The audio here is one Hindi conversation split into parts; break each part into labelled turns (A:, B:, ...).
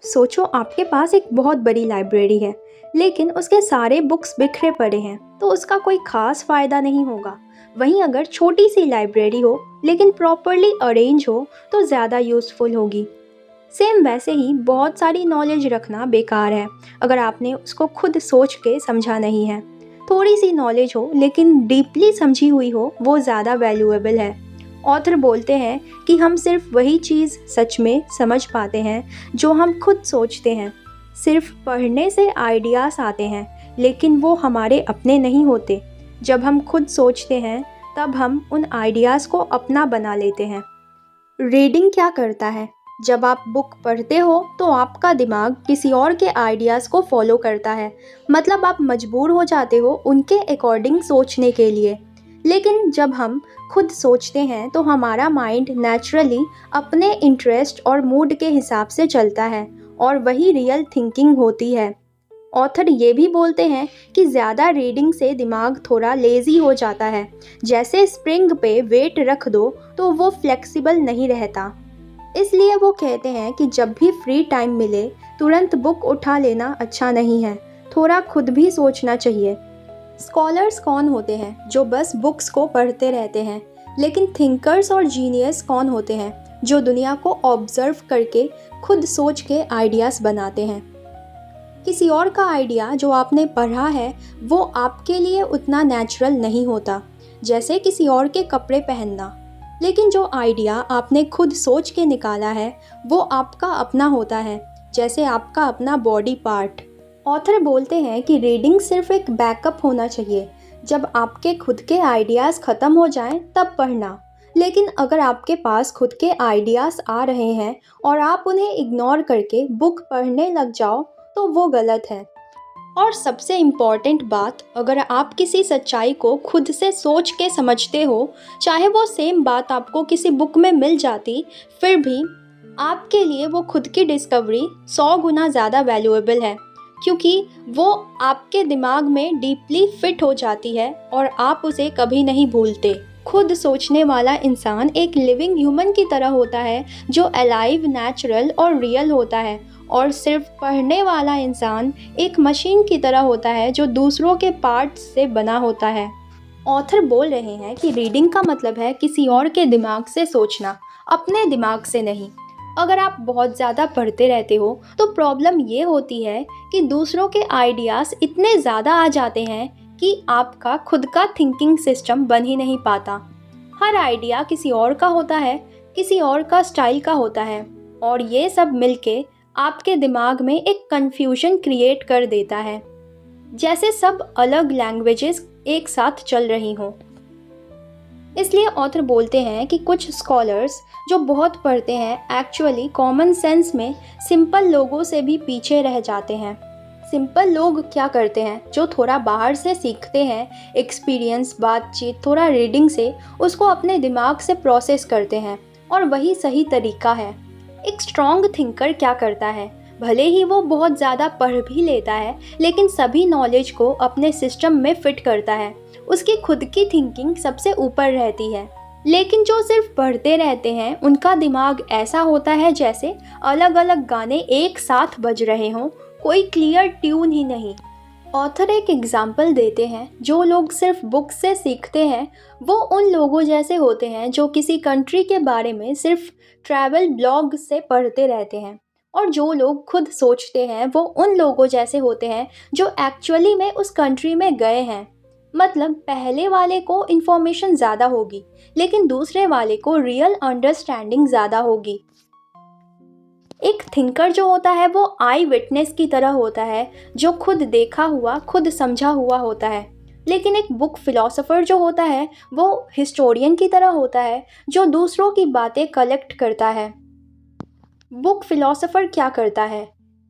A: सोचो आपके पास एक बहुत बड़ी लाइब्रेरी है, लेकिन उसके सारे बुक्स बिखरे पड़े हैं, तो उसका कोई खास फ़ायदा नहीं होगा। वहीं अगर छोटी सी लाइब्रेरी हो, लेकिन प्रॉपरली अरेंज हो, तो ज़्यादा यूज़फुल होगी। सेम वैसे ही बहुत सारी नॉलेज रखना बेकार है, अगर आपने उसको खुद सोच के समझा नहीं है। थोड़ी सी नॉलेज हो, लेकिन डीपली समझी हुई हो, वो ज़्यादा वैल्यूएबल है। ऑथर बोलते हैं कि हम सिर्फ वही चीज़ सच में समझ पाते हैं जो हम खुद सोचते हैं। सिर्फ पढ़ने से आइडियाज़ आते हैं, लेकिन वो हमारे अपने नहीं होते। जब हम खुद सोचते हैं, तब हम उन आइडियाज़ को अपना बना लेते हैं। रीडिंग क्या करता है? जब आप बुक पढ़ते हो तो आपका दिमाग किसी और के आइडियाज़ को फॉलो करता है। मतलब आप मजबूर हो जाते हो उनके अकॉर्डिंग सोचने के लिए। लेकिन जब हम खुद सोचते हैं तो हमारा माइंड नेचुरली अपने इंटरेस्ट और मूड के हिसाब से चलता है, और वही रियल थिंकिंग होती है। ऑथर ये भी बोलते हैं कि ज़्यादा रीडिंग से दिमाग थोड़ा लेज़ी हो जाता है। जैसे स्प्रिंग पे वेट रख दो तो वो फ्लेक्सिबल नहीं रहता। इसलिए वो कहते हैं कि जब भी फ्री टाइम मिले, तुरंत बुक उठा लेना अच्छा नहीं है। थोड़ा खुद भी सोचना चाहिए। स्कॉलर्स कौन होते हैं जो बस बुक्स को पढ़ते रहते हैं, लेकिन थिंकर्स और जीनियस कौन होते हैं जो दुनिया को ऑब्जर्व करके खुद सोच के आइडियाज़ बनाते हैं। किसी और का आइडिया जो आपने पढ़ा है, वो आपके लिए उतना नेचुरल नहीं होता, जैसे किसी और के कपड़े पहनना। लेकिन जो आइडिया आपने खुद सोच के निकाला है, वो आपका अपना होता है, जैसे आपका अपना बॉडी पार्ट। ऑथर बोलते हैं कि रीडिंग सिर्फ एक बैकअप होना चाहिए। जब आपके खुद के आइडियाज़ ख़त्म हो जाएं, तब पढ़ना। लेकिन अगर आपके पास खुद के आइडियाज़ आ रहे हैं और आप उन्हें इग्नोर करके बुक पढ़ने लग जाओ, तो वो गलत है। और सबसे इम्पॉर्टेंट बात, अगर आप किसी सच्चाई को खुद से सोच के समझते हो, चाहे वो सेम बात आपको किसी बुक में मिल जाती, फिर भी आपके लिए वो खुद की डिस्कवरी 100 गुना ज़्यादा वैल्यूएबल है, क्योंकि वो आपके दिमाग में डीपली फिट हो जाती है और आप उसे कभी नहीं भूलते। खुद सोचने वाला इंसान एक लिविंग ह्यूमन की तरह होता है, जो अलाइव, नेचुरल और रियल होता है। और सिर्फ पढ़ने वाला इंसान एक मशीन की तरह होता है, जो दूसरों के पार्ट्स से बना होता है। ऑथर बोल रहे हैं कि रीडिंग का मतलब है किसी और के दिमाग से सोचना, अपने दिमाग से नहीं। अगर आप बहुत ज़्यादा पढ़ते रहते हो तो प्रॉब्लम ये होती है कि दूसरों के आइडियाज़ इतने ज़्यादा आ जाते हैं कि आपका खुद का थिंकिंग सिस्टम बन ही नहीं पाता। हर आइडिया किसी और का होता है, किसी और का स्टाइल का होता है, और ये सब मिलके आपके दिमाग में एक कन्फ्यूजन क्रिएट कर देता है, जैसे सब अलग लैंग्वेजेस एक साथ चल रही हों। इसलिए ऑथर बोलते हैं कि कुछ स्कॉलर्स जो बहुत पढ़ते हैं, एक्चुअली कॉमन सेंस में सिंपल लोगों से भी पीछे रह जाते हैं। सिंपल लोग क्या करते हैं? जो थोड़ा बाहर से सीखते हैं, एक्सपीरियंस, बातचीत, थोड़ा रीडिंग से उसको अपने दिमाग से प्रोसेस करते हैं, और वही सही तरीका है। एक स्ट्रॉन्ग थिंकर क्या करता है? भले ही वो बहुत ज़्यादा पढ़ भी लेता है, लेकिन सभी नॉलेज को अपने सिस्टम में फिट करता है। उसकी खुद की थिंकिंग सबसे ऊपर रहती है। लेकिन जो सिर्फ पढ़ते रहते हैं, उनका दिमाग ऐसा होता है जैसे अलग अलग गाने एक साथ बज रहे हों, कोई क्लियर ट्यून ही नहीं। ऑथर एक एग्जाम्पल देते हैं, जो लोग सिर्फ बुक से सीखते हैं, वो उन लोगों जैसे होते हैं जो किसी कंट्री के बारे में सिर्फ ट्रैवल ब्लॉग से पढ़ते रहते हैं। और जो लोग खुद सोचते हैं, वो उन लोगों जैसे होते हैं जो एक्चुअली में उस कंट्री में गए हैं। मतलब पहले वाले को इन्फॉर्मेशन ज़्यादा होगी, लेकिन दूसरे वाले को रियल अंडरस्टैंडिंग ज़्यादा होगी। एक थिंकर जो होता है, वो आई विटनेस की तरह होता है, जो खुद देखा हुआ, खुद समझा हुआ होता है। लेकिन एक बुक फिलोसोफर जो होता है, वो हिस्टोरियन की तरह होता है, जो दूसरों की बातें कलेक्ट करता है। बुक फिलोसोफर क्या करता है?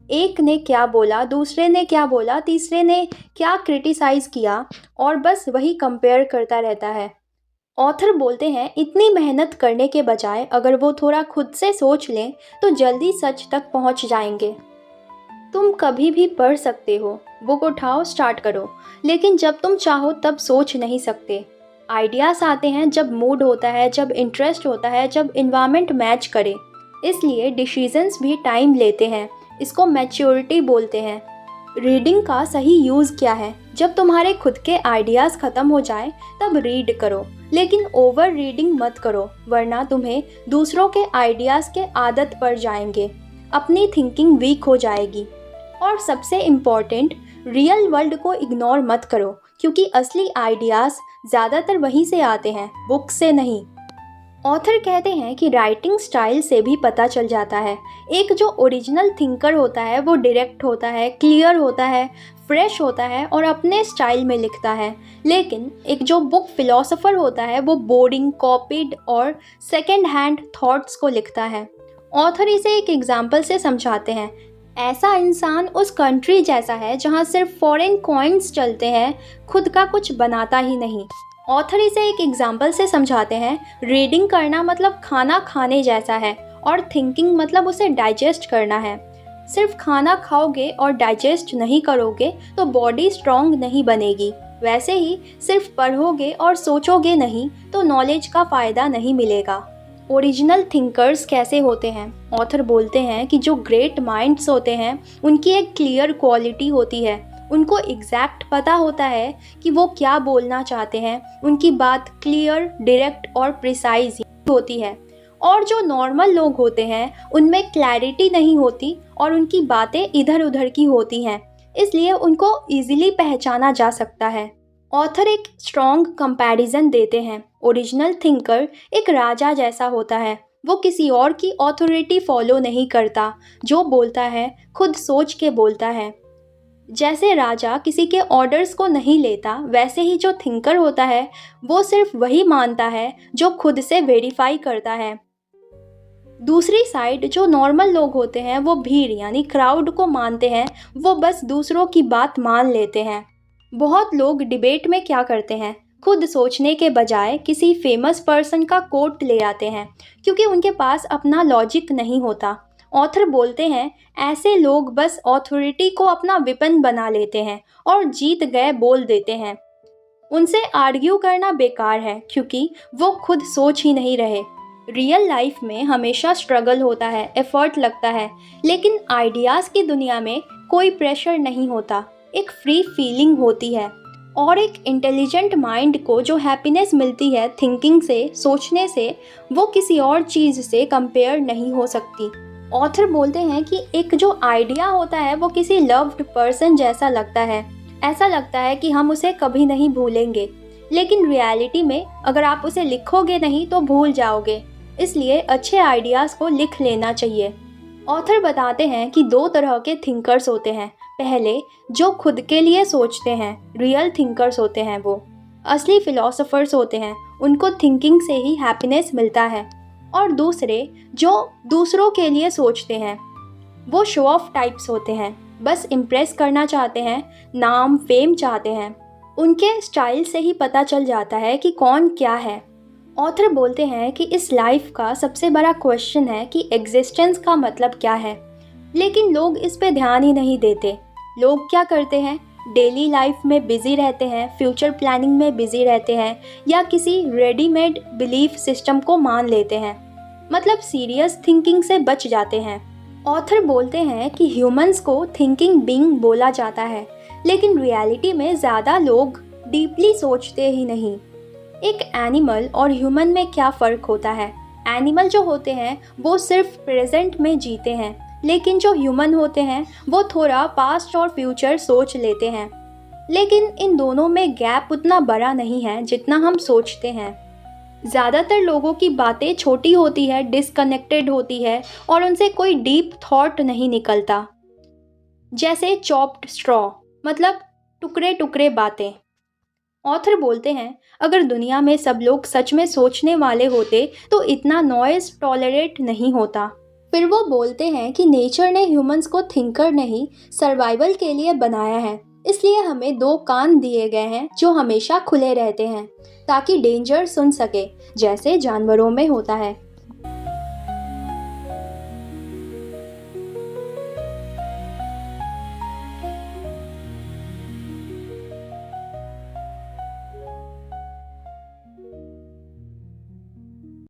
A: एक ने क्या बोला, दूसरे ने क्या बोला, तीसरे ने क्या क्रिटिसाइज़ किया, और बस वही कंपेयर करता रहता है। ऑथर बोलते हैं इतनी मेहनत करने के बजाय अगर वो थोड़ा खुद से सोच लें, तो जल्दी सच तक पहुंच जाएंगे। तुम कभी भी पढ़ सकते हो, बुक उठाओ, स्टार्ट करो, लेकिन जब तुम चाहो तब सोच नहीं सकते। आइडियाज़ आते हैं जब मूड होता है, जब इंटरेस्ट होता है, जब इन्वायरमेंट मैच करे। इसलिए डिसीजंस भी टाइम लेते हैं, इसको मैच्योरिटी बोलते हैं। रीडिंग का सही यूज़ क्या है? जब तुम्हारे खुद के आइडियाज़ ख़त्म हो जाए तब रीड करो, लेकिन ओवर रीडिंग मत करो, वरना तुम्हें दूसरों के आइडियाज़ के आदत पड़ जाएंगे, अपनी थिंकिंग वीक हो जाएगी। और सबसे इम्पॉर्टेंट, रियल वर्ल्ड को इग्नोर मत करो, क्योंकि असली आइडियाज़ ज़्यादातर वहीं से आते हैं, बुक से नहीं। ऑथर कहते हैं कि राइटिंग स्टाइल से भी पता चल जाता है। एक जो ओरिजिनल थिंकर होता है वो डायरेक्ट होता है, क्लियर होता है, फ्रेश होता है और अपने स्टाइल में लिखता है। लेकिन एक जो बुक फिलोसोफर होता है वो बोरिंग, कॉपीड और सेकेंड हैंड थॉट्स को लिखता है। ऑथर इसे एक एग्जाम्पल से समझाते हैं। ऐसा इंसान उस कंट्री जैसा है जहाँ सिर्फ फॉरेन कॉइन्स चलते हैं, खुद का कुछ बनाता ही नहीं। ऑथर इसे एक एग्जाम्पल से समझाते हैं। रीडिंग करना मतलब खाना खाने जैसा है और थिंकिंग मतलब उसे डाइजेस्ट करना है। सिर्फ खाना खाओगे और डाइजेस्ट नहीं करोगे तो बॉडी स्ट्रॉन्ग नहीं बनेगी। वैसे ही सिर्फ पढ़ोगे और सोचोगे नहीं तो नॉलेज का फ़ायदा नहीं मिलेगा। ओरिजिनल थिंकर्स कैसे होते हैं? ऑथर बोलते हैं कि जो ग्रेट माइंड्स होते हैं उनकी एक क्लियर क्वालिटी होती है। उनको एग्जैक्ट पता होता है कि वो क्या बोलना चाहते हैं। उनकी बात क्लियर, डायरेक्ट और प्रिसाइज होती है। और जो नॉर्मल लोग होते हैं उनमें क्लैरिटी नहीं होती और उनकी बातें इधर उधर की होती हैं, इसलिए उनको ईजिली पहचाना जा सकता है। ऑथर एक स्ट्रॉन्ग कंपैरिजन देते हैं। ओरिजिनल थिंकर एक राजा जैसा होता है। वो किसी और की ऑथोरिटी फॉलो नहीं करता, जो बोलता है खुद सोच के बोलता है। जैसे राजा किसी के ऑर्डर्स को नहीं लेता, वैसे ही जो थिंकर होता है वो सिर्फ वही मानता है जो खुद से वेरीफाई करता है। दूसरी साइड जो नॉर्मल लोग होते हैं वो भीड़ यानी क्राउड को मानते हैं, वो बस दूसरों की बात मान लेते हैं। बहुत लोग डिबेट में क्या करते हैं, खुद सोचने के बजाय किसी फेमस पर्सन का कोट ले आते हैं, क्योंकि उनके पास अपना लॉजिक नहीं होता। ऑथर बोलते हैं ऐसे लोग बस अथॉरिटी को अपना वेपन बना लेते हैं और जीत गए बोल देते हैं। उनसे आर्ग्यू करना बेकार है, क्योंकि वो खुद सोच ही नहीं रहे। रियल लाइफ में हमेशा स्ट्रगल होता है, एफर्ट लगता है, लेकिन आइडियाज़ की दुनिया में कोई प्रेशर नहीं होता, एक फ्री फीलिंग होती है। और एक इंटेलिजेंट माइंड को जो हैप्पीनेस मिलती है थिंकिंग से, सोचने से, वो किसी और चीज़ से कंपेयर नहीं हो सकती। ऑथर बोलते हैं कि एक जो आइडिया होता है वो किसी लव्ड पर्सन जैसा लगता है। ऐसा लगता है कि हम उसे कभी नहीं भूलेंगे, लेकिन रियलिटी में अगर आप उसे लिखोगे नहीं तो भूल जाओगे। इसलिए अच्छे आइडियाज़ को लिख लेना चाहिए। ऑथर बताते हैं कि दो तरह के थिंकर्स होते हैं। पहले जो खुद के लिए सोचते हैं, रियल थिंकर्स होते हैं, वो असली फिलोसोफर्स होते हैं, उनको थिंकिंग से ही हैप्पीनेस मिलता है। और दूसरे जो दूसरों के लिए सोचते हैं, वो शो ऑफ टाइप्स होते हैं, बस इम्प्रेस करना चाहते हैं, नाम फेम चाहते हैं। उनके स्टाइल से ही पता चल जाता है कि कौन क्या है। ऑथर बोलते हैं कि इस लाइफ का सबसे बड़ा क्वेश्चन है कि एग्जिस्टेंस का मतलब क्या है, लेकिन लोग इस पे ध्यान ही नहीं देते। लोग क्या करते हैं, डेली लाइफ में बिज़ी रहते हैं, फ्यूचर प्लानिंग में बिज़ी रहते हैं, या किसी रेडीमेड बिलीफ सिस्टम को मान लेते हैं, मतलब सीरियस थिंकिंग से बच जाते हैं। ऑथर बोलते हैं कि ह्यूमंस को थिंकिंग बीइंग बोला जाता है, लेकिन रियलिटी में ज़्यादा लोग डीपली सोचते ही नहीं। एक एनिमल और ह्यूमन में क्या फ़र्क होता है? एनिमल जो होते हैं वो सिर्फ प्रेजेंट में जीते हैं, लेकिन जो ह्यूमन होते हैं वो थोड़ा पास्ट और फ्यूचर सोच लेते हैं। लेकिन इन दोनों में गैप उतना बड़ा नहीं है जितना हम सोचते हैं। ज़्यादातर लोगों की बातें छोटी होती है, डिसकनेक्टेड होती है और उनसे कोई डीप थॉट नहीं निकलता। जैसे चॉप्ड स्ट्रॉ, मतलब टुकड़े टुकड़े बातें। ऑथर बोलते हैं अगर दुनिया में सब लोग सच में सोचने वाले होते तो इतना नॉइज़ टॉलरेट नहीं होता। फिर वो बोलते हैं कि नेचर ने ह्यूमंस को थिंकर नहीं, सर्वाइवल के लिए बनाया है। इसलिए हमें दो कान दिए गए हैं जो हमेशा खुले रहते हैं ताकि डेंजर सुन सके, जैसे जानवरों में होता है।